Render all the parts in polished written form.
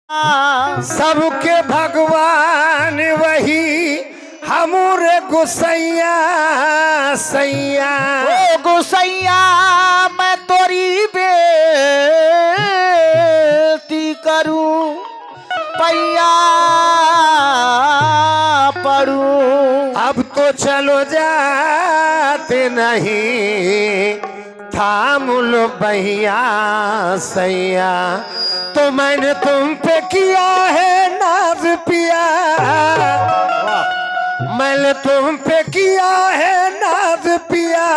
सबके भगवान वही हमरे गुसैया सैया। ओ गुसैया मैं तोरी बेटी करूं पैया पड़ूं। अब तो चलो जाते नहीं थाम लो बहिया सैया। तो मैंने तुम पे किया है नाज पिया, मैंने तुम पे किया है नाज पिया,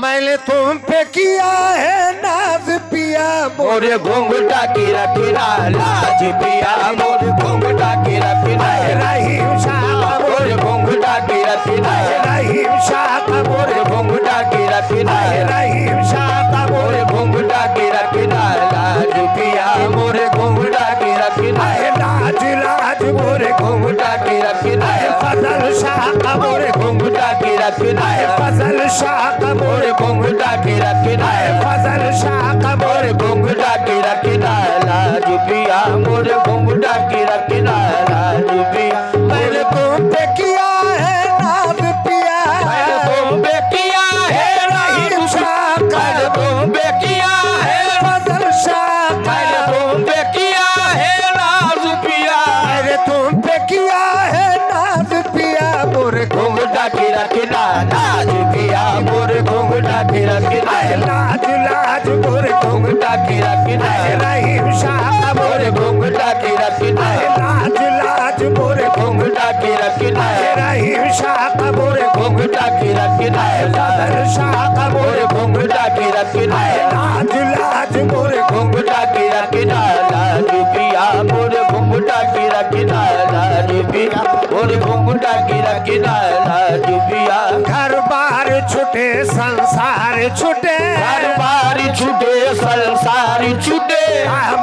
मैंने तुम पे किया है नाज पिया। मोरे घूंघटा की रखना लाज पिया, मोरे घूंघटा की रखना रहीम शाह, मोरे घूंघटा की रखना रहीम शाह, मोरे घूंघटा की रखना रहीम शाह, मोरे घूंघटा की रखना लाज पिया, मोरे घूंघटा की रखना लाज लाज मोरे घूंघटा की रखना फजल शाह, मोरे घूंघटा की रखना फजल शाह, मोरे घूंघटा की रखना फजल शाह, मोरे घूंघटा की रखना लाज पिया, मोरे घूंघटा की रखना लाज पिया। मैंने तुम पे किया है नाज पिया, मैंने तुम पे किया है रहीम शाह, मैंने तुम पे किया है फजल शाह, मैंने तुम पे किया है नाज पिया, मैंने तुम पे किया है नाज पिया। मोरे घूंघटा की रखना लाज पिया, मोरे घूंघटा की रखना लाज लाज मोरे घूंघटा की रखना रहीम शाह, मोरे घूंघटा की रखना लाज लाज मोरे घूंघटा की रखना रहीम शाह, मोरे घूंघटा की रखना फजल शाह, मोरे घूंघटा की रखना लाज लाज मोरे घूंघटा की रखना लाज पिया, मोरे घूंघटा की रखना लाज पिया, मोरे घूंघटा की रखना लाज पिया। घर बार छुटे संसार छुटे, हर बार छूटे संसार छूटे,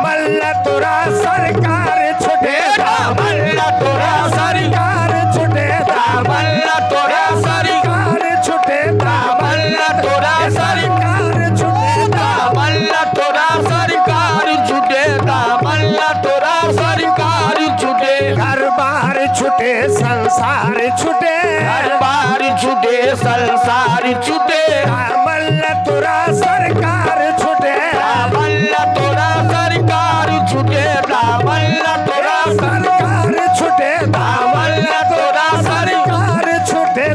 मल्ला तोरा सरकार छुटे, मल्ला तोरा सरकार छुटे, मल्ला तोरा सरकार छुटे, मल्ला तोरा सरकार छुटे, मल्ला तोरा सरकार छूटे, मल्ला तोरा सरकार छूटे। घर बार छुटे संसार छुटे, हर बार छूटे संसार छूटे, मल्ला तोरा सरकार छुटे, मल्ला तोरा सरकार छूटे, मल्ला तोरा सरकार छुटे, मल्ला तोरा सरकार छुटे,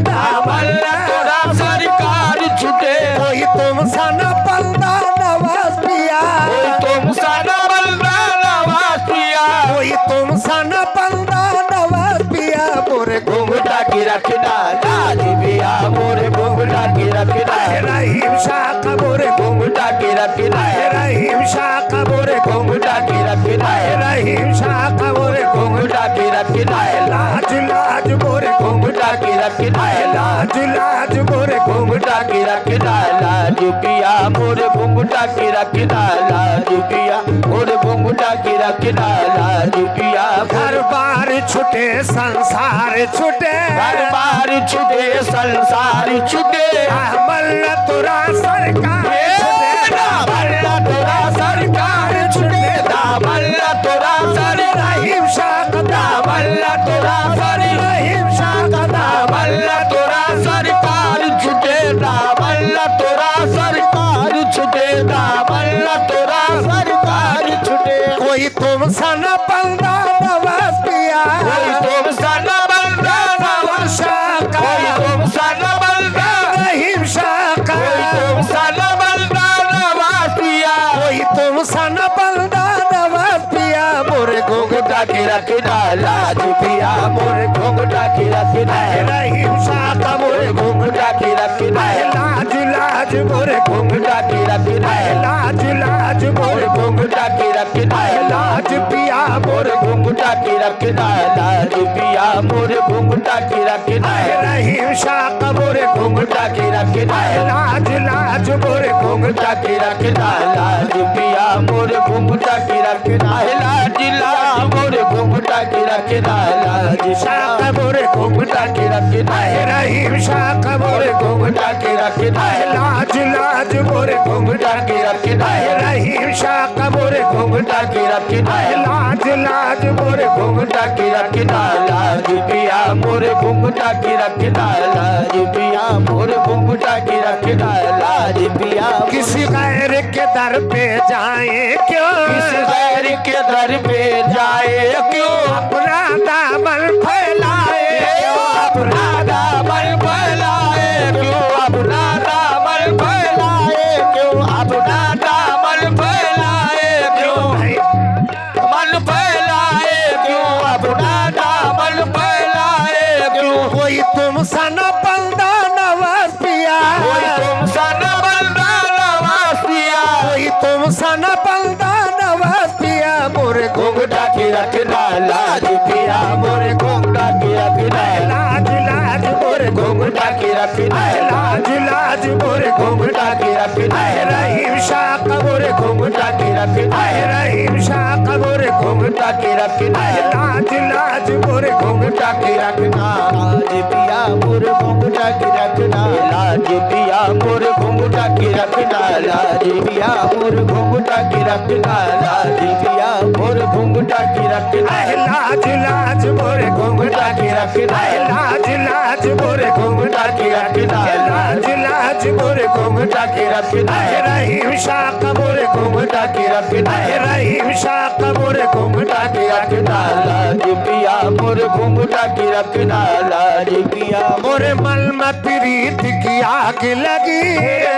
मल्ला तोरा सरकार छूटे। कोई तुम सना बंदा नवाज पिया, कोई तुम साना बंदा नवाज पिया, कोई तुम सना बंदा नवाज पिया। मोरे घूंघटा की रखना लाज पिया, मोरे घूंघटा की रखना रहीम शाह, मोरे घूंघटा की रखना रहीम शाह, मोरे घूंघटा की रखना रहीम शाह, मोरे घूंघटा की रखना लाज लाज मोरे घूंघटा की रखना लाज लाज मोरे घूंघटा की रखना लाज पिया, मोरे घूंघटा की रखना लाज पिया, मोरे घूंघटा की रखना लाज पिया। घर बार छुटे संसार छुटे, हर बार छूटे संसार छूटे, मल्ला तोरा सरकार छुटे, मल्ला तोरा सरकार छूटे, मल्ला तोरा सर रहीम शाह, मल्ला तोरा सर रहीम शाह, मल्ला तोरा सरकार छूटे, मल्ला तोरा सरकार छूटे, मल्ला तोरा सरकार छूटे। कोई तुम सना बंदा नवाज पिया, कोई तुम साना बंदा नवाज शाह, कोई तुम साना बंदा, रहीम शाह, कोई तुम साना बंदा नवाज पिया, कोई तुम सना बंदा नवाज पिया। मोरे घूंघटा की रखना लाज पिया, मोरे घूंघटा की रखना रहीम शाह, मोरे घूंघटा की रखना लाज लाज मोरे घूंघटा की रखना लाज लाज मोरे मोरे घूंघटा की रखना लाज पिया। मोरे घूंघटा की रखना लाज पिया, मोरे घूंघटा की रखना रहीम शाह, मोरे घूंघटा की रखना लाज लाज मोरे घूंघटा की रखना लाज पिया, मोरे घूंघटा की रखना लाज लाज, मोरे घूंघटा की रखना लाज शाह, मोरे घूंघटा की रखना रहीम शाह, मोरे मोरे घूंघटा की रखना लाज लाज लाज मोरे घूंघटा की रखना रहीम शाह का मोरे घूंघटा की रखना लाज लाज मोरे घूंघटा की रखना लाज पिया मोरे घूंघटा की रखना लाज पिया मोरे घूंघटा की रखना लाज पिया किसी गैर के दर पे जाए क्यों किसी गैर के दर पे जाए क्यों अपना दामन फैलाए अपना दामन फैलाए क्यों अपना दामन फैलाए क्यों अपना दामन फैलाए क्यों मन फैलाए क्यों अपना दामन फैलाए क्यों कोई तुम सन बंदा नवाज पिया कोई तुम सन बंदा नवाज पिया कोई तुम सन बंदा नवाज पिया मोरे घूंघटा की रखना लाज पिया मोरे घूंघटा की रखना लाज लाज मोरे घूंघटा की रखना लाज लाज मोरे घूंघटा की रखना रहीम शाह का मोरे घूंघटा की रखना रहीम शाह का मोरे घूंघटा की रखना लाज लाज मोरे घूंघटा की रखना लाज पिया मोरे घूंघटा की रखना लाज पिया मोरे घूंघटा की रखना लाज पिया मोरे घूंघटा की रखना लाज पिया मोरे घूंघटा की रखना लाज लाज मोरे घूंघटा की रखना लाज लाज मोरे घूंघटा की रखना लाज लाज मोरे घूंघटा की रखना रहीम शाह का मोरे घूंघटा की रखना रहीम शाह का मोरे घूंघटा की रखना लाज पिया मोरे घूंघटा की रखना लाज पिया मोरे मन में प्रीत की आग लगी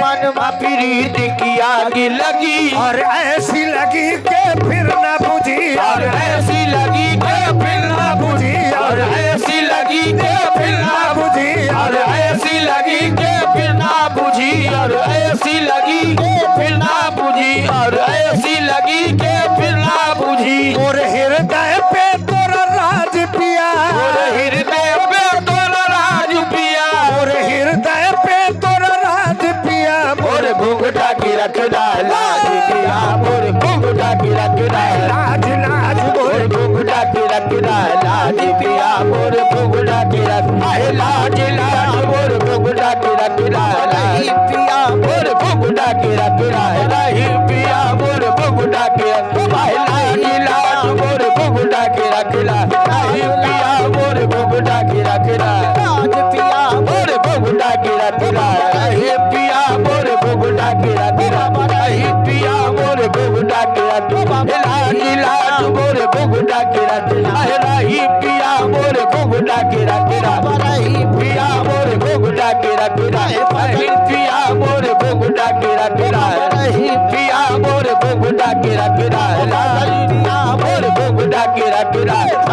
मन में प्रीत की आग लगी और ऐसी लगी के फिर न बुझी और ऐसी लगी के फिर ना बुझी और ऐसी लगी के फिर ना बुझी और ऐसी लगी के फिर ना बुझी और ऐसी लगी के फिर ना बुझी और ऐसी लगी के फिर ना बुझी मोरे हृदय पे तोरा राज पिया मोरे हृदय पे तोरा राज पिया मोरे हृदय पे तोरा राज पिया मोरे घूंघटा की रखना लाज पिया मोरे घूंघटा की रखना लाज लाज मोरे घूंघटा की रखना लाज पिया मोरे घूंघटा की रखना लाज लाज मोरे घूंघटा की रखना लाज पिया मोरे घूंघटा की रखना लाज पिया मोरे घूंघटा की रखना लाज लाज मोरे घूंघटा की रखना लाज पिया मोरे घूंघटा की रखना लाज पिया मोरे घूंघटा की रखना लाज पिया मोरे घूंघटा की रखना लाज पिया मोरे घूंघटा की रखना लाज लाज मोरे घूंघटा की रखना लाज पिया मोरे घूंघटा की रखना लाज पिया मोरे घूंघटा की रखना लाज पिया मोरे घूंघटा की रखना लाज पिया मोरे घूंघटा की रखना लाज पिया मोरे घूंघटा की रखना लाज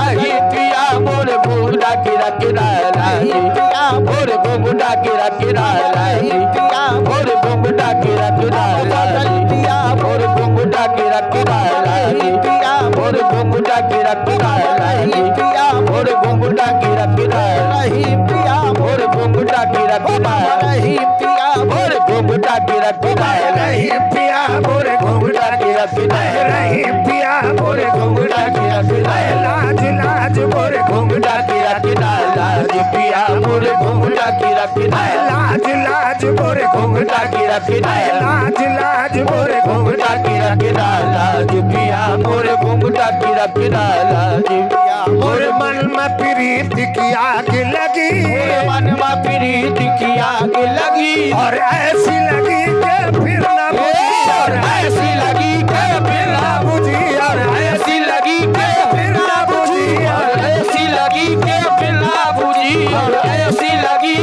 पिया मोरे घूंघटा की रखना लाज पिया मोरे घूंघटा की रखना लाज पिया मोरे घूंघटा की रखना लाज पिया मोरे घूंघटा की रखना लाज पिया मोरे घूंघटा की रखना लाज पिया मोरे घूंघटा की रखना लाज पिया मोरे घूंघटा की रखना लाज पिया मोरे घूंघटा की रखना रहीम पिया मोरे घूंघटा की रखना रहीम पिया मोरे घूंघटा की रखना लाज लाज मोरे घूंघटा की रखना लाज पिया मोरे घूंघटा की रखना लाज लाज मोरे घूंघटा की रखना लाज लाज मोरे घूंघटा की रखना लाज पिया मोरे घूंघटा की रखना लाज पिया मोरे मन में प्रीत की आग लगी मोरे मन में प्रीत की आग लगी और ऐसी लगी के फिर न बुझी और ऐसी लगी के फिर ना बुझी और ऐसी लगी के फिर ना बुझी और ऐसी लगी के फिर ना बुझी और ऐसी लगी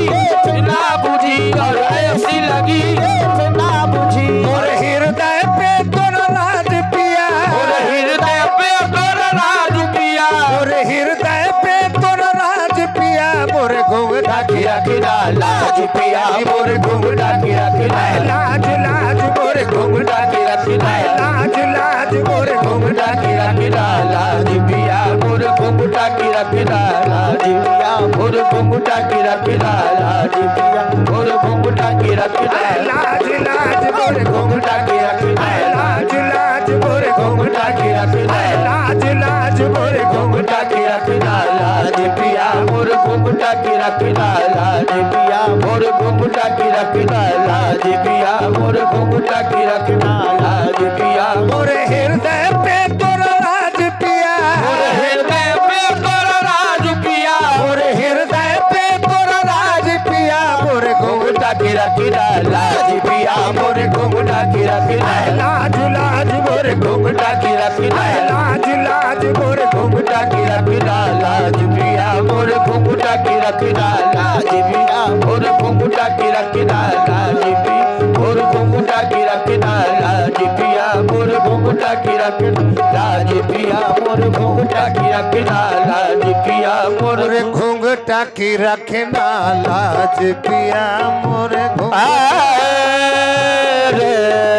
फिर ना बुझी और ऐसी लगी फिर ना बुझी मोरे हृदय पे तोरा राज पिया मोरे हृदय पे तोरा राज पिया मोरे हृदय पे तोरा राज पिया मोरे घूंघटा की रखना लाज पिया मोरे घूंघटा की रखना लाज लाज मोरे घूंघटा की रखना लाज लाज मोरे घूंघटा की रखना लाज पिया मोरे घूंघटा की रखना लाज पिया मोरे घूंघटा की रखना लाज पिया मोरे घूंघटा की रखना लाज लाज मोरे घूंघटा की रखना लाज लाज मोरे घूंघटा की रखना लाज लाज मोरे घूंघटा की रखना लाज पिया मोरे घूंघटा घुंघटा की रखना लाज पिया मोर घुंघटा की रखना लाज पिया मोर घुंघटा की रखना लाज पिया मोरे हृदय पे तोरा राज पिया मोर हृदय पे तोरा राज पिया मोरे हृदय पे तोरा राज पिया मोरे घुंघटा की रखना लाज पिया मोर घुंघटा की रखना लाज लाज मोरे घुंघटा की रखना लाज लाज मोरे घुंघटा की रखना लाज पिया मोर घुंघटा की रखना लाज पिया मोर घुंघटा की रखना लाज पिया मोर घुंघटा की रखना लाज पिया मोर घुंघटा की रखना लाज पिया मोर घुंघटा की रखना लाज पिया मोर मोरे घूंघटा की रखना लाज पिया मोरे घूंघटा रे